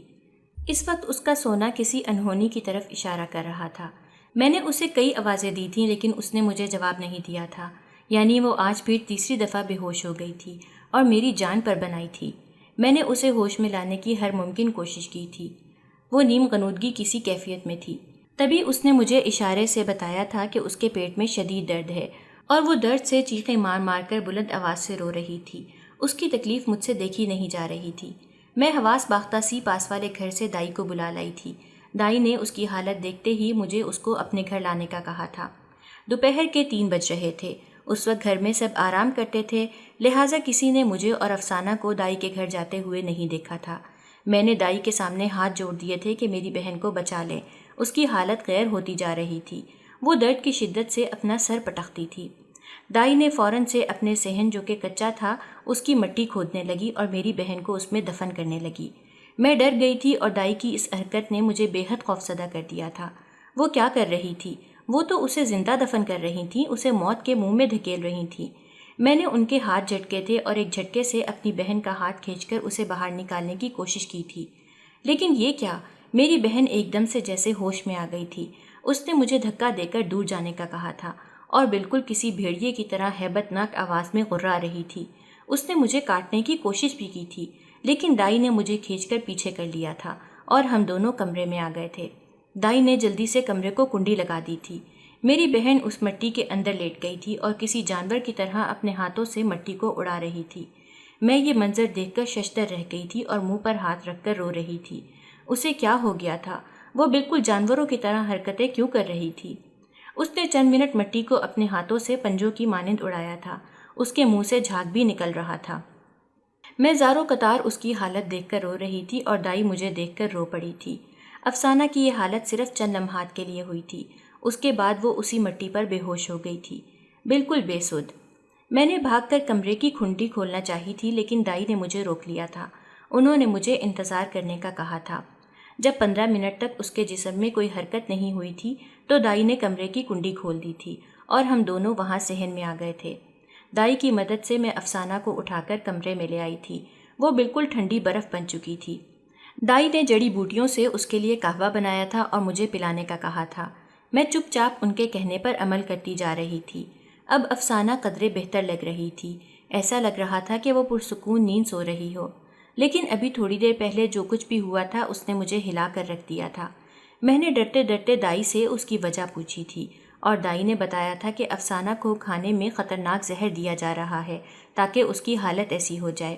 اس وقت اس کا سونا کسی انہونی کی طرف اشارہ کر رہا تھا۔ میں نے اسے کئی آوازیں دی تھیں، لیکن اس نے مجھے جواب نہیں دیا تھا، یعنی وہ آج پھر تیسری دفعہ بے ہوش ہو گئی تھی اور میری جان پر بنائی تھی۔ میں نے اسے ہوش میں لانے کی ہر ممکن کوشش کی تھی۔ وہ نیم غنودگی کسی کیفیت میں تھی۔ تبھی اس نے مجھے اشارے سے بتایا تھا کہ اس کے پیٹ میں شدید درد ہے اور وہ درد سے چیخیں مار مار کر بلند آواز سے رو رہی تھی۔ اس کی تکلیف مجھ سے دیکھی نہیں جا رہی تھی۔ میں حواس باختہ سی پاس والے گھر سے دائی کو بلا لائی تھی۔ دائی نے اس کی حالت دیکھتے ہی مجھے اس کو اپنے گھر لانے کا کہا تھا۔ دوپہر کے 3 بج رہے تھے۔ اس وقت گھر میں سب آرام کرتے تھے، لہٰذا کسی نے مجھے اور افسانہ کو دائی کے گھر جاتے ہوئے نہیں دیکھا تھا۔ میں نے دائی کے سامنے ہاتھ جوڑ دیے تھے کہ میری بہن کو بچا لیں، اس کی حالت غیر ہوتی جا رہی تھی، وہ درد کی شدت سے اپنا سر پٹکتی تھی۔ دائی نے فوراً سے اپنے صحن جو کہ کچا تھا اس کی مٹی کھودنے لگی اور میری بہن کو اس میں دفن کرنے لگی۔ میں ڈر گئی تھی اور دائی کی اس حرکت نے مجھے بے حد خوفزدہ کر دیا تھا۔ وہ کیا کر رہی تھی؟ وہ تو اسے زندہ دفن کر رہی تھیں، اسے موت کے منہ میں دھکیل رہی تھیں۔ میں نے ان کے ہاتھ جھٹکے تھے اور ایک جھٹکے سے اپنی بہن کا ہاتھ کھینچ کر اسے باہر نکالنے کی کوشش کی تھی، لیکن یہ کیا، میری بہن ایک دم سے جیسے ہوش میں آ گئی تھی۔ اس نے مجھے دھکا دے کر دور جانے کا کہا تھا اور بالکل کسی بھیڑیے کی طرح ہیبت ناک آواز میں غرا رہی تھی۔ اس نے مجھے کاٹنے کی کوشش بھی کی تھی، لیکن دائی نے مجھے کھینچ کر پیچھے کر لیا تھا اور ہم دونوں کمرے میں آ گئے تھے۔ دائی نے جلدی سے کمرے کو کنڈی لگا دی تھی۔ میری بہن اس مٹی کے اندر لیٹ گئی تھی اور کسی جانور کی طرح اپنے ہاتھوں سے مٹی کو اڑا رہی تھی۔ میں یہ منظر دیکھ کر ششدر رہ گئی تھی اور منہ پر ہاتھ رکھ کر رو رہی تھی۔ اسے کیا ہو گیا تھا؟ وہ بالکل جانوروں کی طرح حرکتیں کیوں کر رہی تھی؟ اس نے چند منٹ مٹی کو اپنے ہاتھوں سے پنجوں کی مانند اڑایا تھا، اس کے منہ سے جھاگ بھی نکل رہا تھا۔ میں زاروں قطار اس کی حالت دیکھ کر رو رہی تھی اور دائی مجھے دیکھ کر رو پڑی تھی۔ افسانہ کی یہ حالت صرف چند لمحات کے لیے ہوئی تھی، اس کے بعد وہ اسی مٹی پر بے ہوش ہو گئی تھی، بالکل بے سدھ۔ میں نے بھاگ کر کمرے کی کھنڈی کھولنا چاہی تھی، لیکن دائی نے مجھے روک لیا تھا۔ انہوں نے مجھے انتظار کرنے کا کہا تھا۔ جب 15 منٹ تک اس کے جسم میں کوئی حرکت نہیں ہوئی تھی تو دائی نے کمرے کی کنڈی کھول دی تھی اور ہم دونوں وہاں صحن میں آ گئے تھے۔ دائی کی مدد سے میں افسانہ کو اٹھا کر کمرے میں لے آئی تھی، وہ بالکل ٹھنڈی برف بن چکی تھی۔ دائی نے جڑی بوٹیوں سے اس کے لیے قہوہ بنایا تھا اور مجھے پلانے کا کہا تھا۔ میں چپ چاپ ان کے کہنے پر عمل کرتی جا رہی تھی۔ اب افسانہ قدرے بہتر لگ رہی تھی، ایسا لگ رہا تھا کہ وہ پرسکون نیند سو رہی ہو، لیکن ابھی تھوڑی دیر پہلے جو کچھ بھی ہوا تھا اس نے مجھے ہلا کر رکھ دیا تھا۔ میں نے ڈرتے ڈرتے دائی سے اس کی وجہ پوچھی تھی اور دائی نے بتایا تھا کہ افسانہ کو کھانے میں خطرناک زہر دیا جا رہا ہے تاکہ اس کی حالت ایسی ہو جائے۔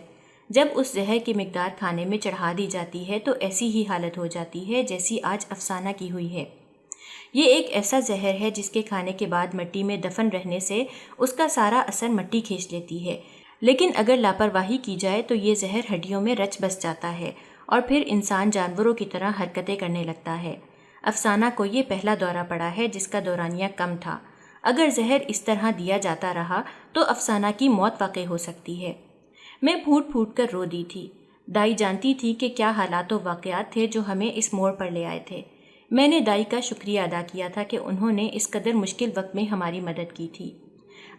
جب اس زہر کی مقدار کھانے میں چڑھا دی جاتی ہے تو ایسی ہی حالت ہو جاتی ہے جیسی آج افسانہ کی ہوئی ہے۔ یہ ایک ایسا زہر ہے جس کے کھانے کے بعد مٹی میں دفن رہنے سے اس کا سارا اثر مٹی کھینچ لیتی ہے، لیکن اگر لاپرواہی کی جائے تو یہ زہر ہڈیوں میں رچ بس جاتا ہے اور پھر انسان جانوروں کی طرح حرکتیں کرنے لگتا ہے۔ افسانہ کو یہ پہلا دورہ پڑا ہے جس کا دورانیہ کم تھا۔ اگر زہر اس طرح دیا جاتا رہا تو افسانہ کی موت واقع ہو سکتی ہے۔ میں پھوٹ پھوٹ کر رو دی تھی۔ دائی جانتی تھی کہ کیا حالات و واقعات تھے جو ہمیں اس موڑ پر لے آئے تھے۔ میں نے دائی کا شکریہ ادا کیا تھا کہ انہوں نے اس قدر مشکل وقت میں ہماری مدد کی تھی۔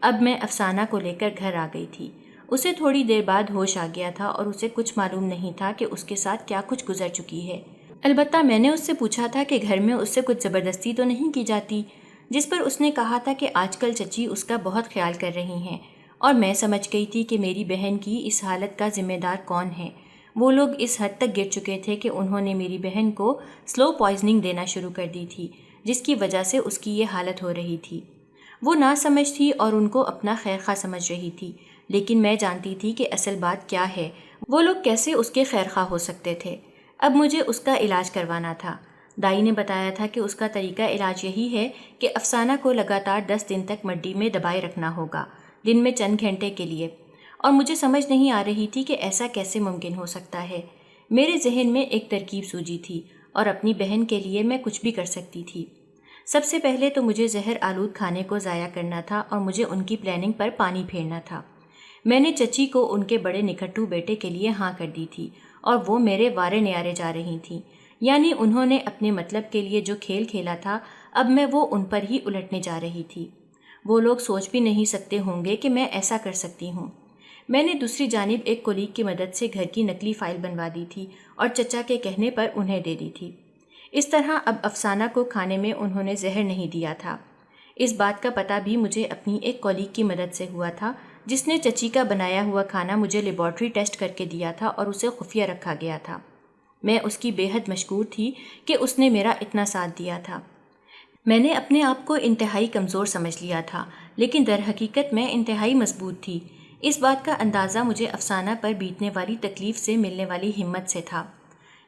اب میں افسانہ کو لے کر گھر آ گئی تھی۔ اسے تھوڑی دیر بعد ہوش آ گیا تھا اور اسے کچھ معلوم نہیں تھا کہ اس کے ساتھ کیا کچھ گزر چکی ہے۔ البتہ میں نے اس سے پوچھا تھا کہ گھر میں اس سے کچھ زبردستی تو نہیں کی جاتی، جس پر اس نے کہا تھا کہ آج کل چچی اس کا بہت خیال کر رہی ہیں، اور میں سمجھ گئی تھی کہ میری بہن کی اس حالت کا ذمہ دار کون ہے۔ وہ لوگ اس حد تک گر چکے تھے کہ انہوں نے میری بہن کو سلو پوائزننگ دینا شروع کر دی تھی، جس کی وجہ سے اس کی یہ حالت ہو رہی تھی۔ وہ ناسمجھ تھی اور ان کو اپنا خیر خواہ سمجھ رہی تھی، لیکن میں جانتی تھی کہ اصل بات کیا ہے، وہ لوگ کیسے اس کے خیر خواہ ہو سکتے تھے۔ اب مجھے اس کا علاج کروانا تھا۔ دائی نے بتایا تھا کہ اس کا طریقہ علاج یہی ہے کہ افسانہ کو لگاتار 10 دن تک مڈی میں دبائے رکھنا ہوگا، دن میں چند گھنٹے کے لیے، اور مجھے سمجھ نہیں آ رہی تھی کہ ایسا کیسے ممکن ہو سکتا ہے۔ میرے ذہن میں ایک ترکیب سوجی تھی اور اپنی بہن کے لیے میں کچھ بھی کر سکتی تھی۔ سب سے پہلے تو مجھے زہر آلود کھانے کو ضائع کرنا تھا اور مجھے ان کی پلاننگ پر پانی پھیرنا تھا۔ میں نے چچی کو ان کے بڑے نکھٹو بیٹے کے لیے ہاں کر دی تھی اور وہ میرے وارے نیارے جا رہی تھیں، یعنی انہوں نے اپنے مطلب کے لیے جو کھیل کھیلا تھا اب میں وہ ان پر ہی الٹنے جا رہی تھی۔ وہ لوگ سوچ بھی نہیں سکتے ہوں گے کہ میں ایسا کر سکتی ہوں۔ میں نے دوسری جانب ایک کولیگ کی مدد سے گھر کی نقلی فائل بنوا دی تھی اور چچا کے کہنے پر انہیں دے دی تھی۔ اس طرح اب افسانہ کو کھانے میں انہوں نے زہر نہیں دیا تھا۔ اس بات کا پتہ بھی مجھے اپنی ایک کولیگ کی مدد سے ہوا تھا جس نے چچی کا بنایا ہوا کھانا مجھے لیبارٹری ٹیسٹ کر کے دیا تھا اور اسے خفیہ رکھا گیا تھا۔ میں اس کی بے حد مشکور تھی کہ اس نے میرا اتنا ساتھ دیا تھا۔ میں نے اپنے آپ کو انتہائی کمزور سمجھ لیا تھا، لیکن در حقیقت میں انتہائی مضبوط تھی۔ اس بات کا اندازہ مجھے افسانہ پر بیتنے والی تکلیف سے ملنے والی ہمت سے تھا۔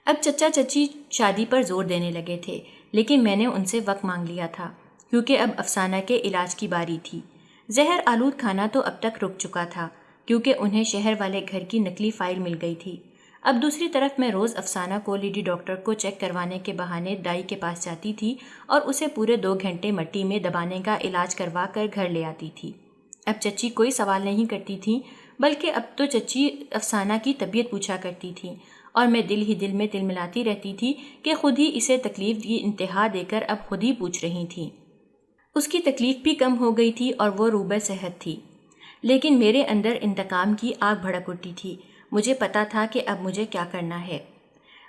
اب چچا چچی شادی پر زور دینے لگے تھے، لیکن میں نے ان سے وقت مانگ لیا تھا، کیونکہ اب افسانہ کے علاج کی باری تھی۔ زہر آلود کھانا تو اب تک رک چکا تھا، کیونکہ انہیں شہر والے گھر کی نقلی فائل مل گئی تھی۔ اب دوسری طرف میں روز افسانہ کو لیڈی ڈاکٹر کو چیک کروانے کے بہانے دائی کے پاس جاتی تھی اور اسے پورے 2 گھنٹے مٹی میں دبانے کا علاج کروا کر گھر لے آتی تھی۔ اب چچی کوئی سوال نہیں کرتی تھی، بلکہ اب تو چچی افسانہ کی طبیعت پوچھا کرتی تھی، اور میں دل ہی دل میں تلملاتی رہتی تھی کہ خود ہی اسے تکلیف کی انتہا دے کر اب خود ہی پوچھ رہی تھی۔ اس کی تکلیف بھی کم ہو گئی تھی اور وہ روبہ صحت تھی، لیکن میرے اندر انتقام کی آگ بھڑک اٹھی تھی۔ مجھے پتا تھا کہ اب مجھے کیا کرنا ہے۔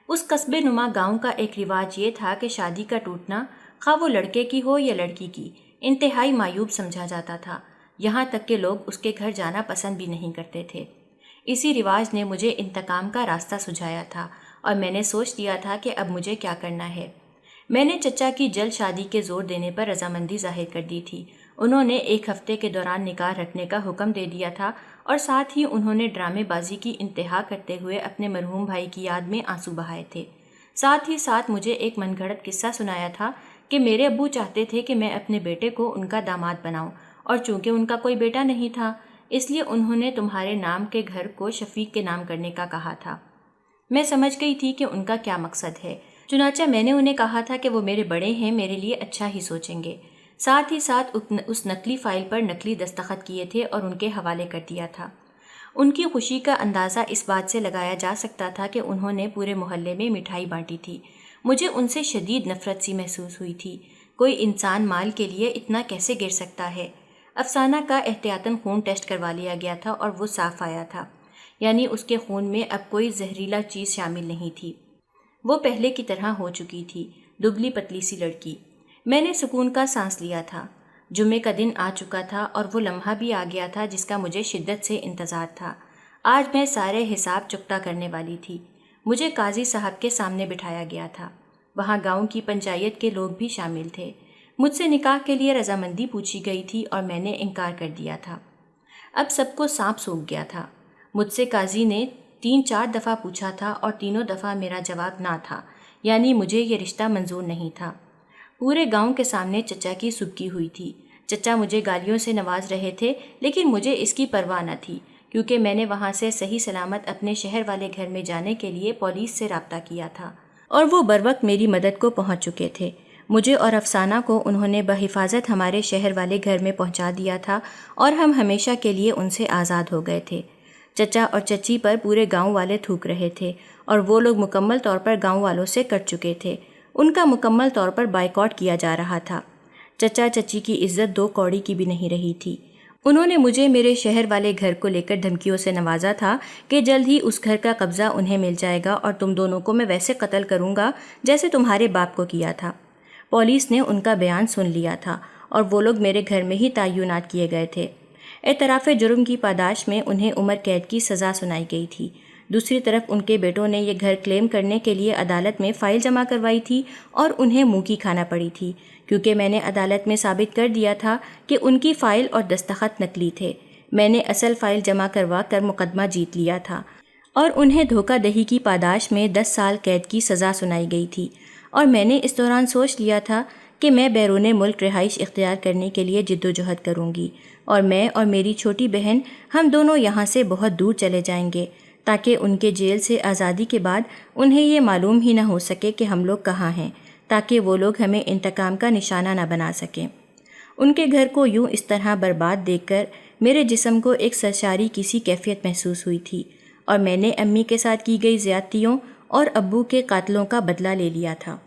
اس قصبے نما گاؤں کا ایک رواج یہ تھا کہ شادی کا ٹوٹنا، خواہ وہ لڑکے کی ہو یا لڑکی کی، انتہائی معیوب سمجھا جاتا تھا، یہاں تک کہ لوگ اس کے گھر جانا پسند بھی نہیں کرتے تھے۔ اسی رواج نے مجھے انتقام کا راستہ سجھایا تھا، اور میں نے سوچ لیا تھا کہ اب مجھے کیا کرنا ہے۔ میں نے چچا کی جلد شادی کے زور دینے پر رضامندی ظاہر کر دی تھی۔ انہوں نے 1 ہفتے کے دوران نکاح رکھنے کا حکم دے دیا تھا، اور ساتھ ہی انہوں نے ڈرامے بازی کی انتہا کرتے ہوئے اپنے مرحوم بھائی کی یاد میں آنسو بہائے تھے۔ ساتھ ہی ساتھ مجھے ایک من گھڑت قصہ سنایا تھا کہ میرے ابو چاہتے تھے کہ میں اپنے بیٹے کو ان کا داماد بناؤں، اور چونکہ ان کا کوئی بیٹا نہیں تھا، اس لیے انہوں نے تمہارے نام کے گھر کو شفیق کے نام کرنے کا کہا تھا۔ میں سمجھ گئی تھی کہ ان کا کیا مقصد ہے، چنانچہ میں نے انہیں کہا تھا کہ وہ میرے بڑے ہیں، میرے لیے اچھا ہی سوچیں گے۔ ساتھ ہی ساتھ اس نقلی فائل پر نقلی دستخط کیے تھے اور ان کے حوالے کر دیا تھا۔ ان کی خوشی کا اندازہ اس بات سے لگایا جا سکتا تھا کہ انہوں نے پورے محلے میں مٹھائی بانٹی تھی۔ مجھے ان سے شدید نفرت سی محسوس ہوئی تھی۔ کوئی انسان مال کے لیے اتنا کیسے گر سکتا ہے؟ افسانہ کا احتیاطاً خون ٹیسٹ کروا لیا گیا تھا اور وہ صاف آیا تھا، یعنی اس کے خون میں اب کوئی زہریلا چیز شامل نہیں تھی۔ وہ پہلے کی طرح ہو چکی تھی، دبلی پتلی سی لڑکی۔ میں نے سکون کا سانس لیا تھا۔ جمعے کا دن آ چکا تھا اور وہ لمحہ بھی آ گیا تھا جس کا مجھے شدت سے انتظار تھا۔ آج میں سارے حساب چکتا کرنے والی تھی۔ مجھے قاضی صاحب کے سامنے بٹھایا گیا تھا۔ وہاں گاؤں کی پنچایت کے لوگ بھی شامل تھے۔ مجھ سے نکاح کے لیے رضامندی پوچھی گئی تھی اور میں نے انکار کر دیا تھا۔ اب سب کو سانپ سونپ گیا تھا۔ مجھ سے قاضی نے 3-4 دفعہ پوچھا تھا اور تینوں دفعہ میرا جواب نہ تھا، یعنی مجھے یہ رشتہ منظور نہیں تھا۔ پورے گاؤں کے سامنے چچا کی سبکی ہوئی تھی۔ چچا مجھے گالیوں سے نواز رہے تھے، لیکن مجھے اس کی پرواہ نہ تھی، کیونکہ میں نے وہاں سے صحیح سلامت اپنے شہر والے گھر میں جانے کے لیے پولیس سے رابطہ کیا تھا، اور وہ بروقت میری مدد کو پہنچ چکے تھے۔ مجھے اور افسانہ کو انہوں نے بحفاظت ہمارے شہر والے گھر میں پہنچا دیا تھا، اور ہم ہمیشہ کے لیے ان سے آزاد ہو گئے تھے۔ چچا اور چچی پر پورے گاؤں والے تھوک رہے تھے، اور وہ لوگ مکمل طور پر گاؤں والوں سے کٹ چکے تھے۔ ان کا مکمل طور پر بائیکاٹ کیا جا رہا تھا۔ چچا چچی کی عزت 2 کوڑی کی بھی نہیں رہی تھی۔ انہوں نے مجھے میرے شہر والے گھر کو لے کر دھمکیوں سے نوازا تھا کہ جلد ہی اس گھر کا قبضہ انہیں مل جائے گا اور تم دونوں کو میں ویسے قتل کروں گا جیسے تمہارے باپ کو کیا تھا۔ پولیس نے ان کا بیان سن لیا تھا، اور وہ لوگ میرے گھر میں ہی تعینات کیے گئے تھے۔ اعتراف جرم کی پاداش میں انہیں عمر قید کی سزا سنائی گئی تھی۔ دوسری طرف ان کے بیٹوں نے یہ گھر کلیم کرنے کے لیے عدالت میں فائل جمع کروائی تھی، اور انہیں منہ کی کھانا پڑی تھی، کیونکہ میں نے عدالت میں ثابت کر دیا تھا کہ ان کی فائل اور دستخط نقلی تھے۔ میں نے اصل فائل جمع کروا کر مقدمہ جیت لیا تھا، اور انہیں دھوکہ دہی کی پاداش میں 10 سال قید کی سزا سنائی گئی تھی، اور میں نے اس دوران سوچ لیا تھا کہ میں بیرون ملک رہائش اختیار کرنے کے لیے جدوجہد کروں گی، اور میں اور میری چھوٹی بہن ہم دونوں یہاں سے بہت دور چلے جائیں گے، تاکہ ان کے جیل سے آزادی کے بعد انہیں یہ معلوم ہی نہ ہو سکے کہ ہم لوگ کہاں ہیں، تاکہ وہ لوگ ہمیں انتقام کا نشانہ نہ بنا سکیں۔ ان کے گھر کو یوں اس طرح برباد دیکھ کر میرے جسم کو ایک سرشاری کی سی کیفیت محسوس ہوئی تھی، اور میں نے امی کے ساتھ کی گئی زیادتیوں اور ابو کے قاتلوں کا بدلہ لے لیا تھا۔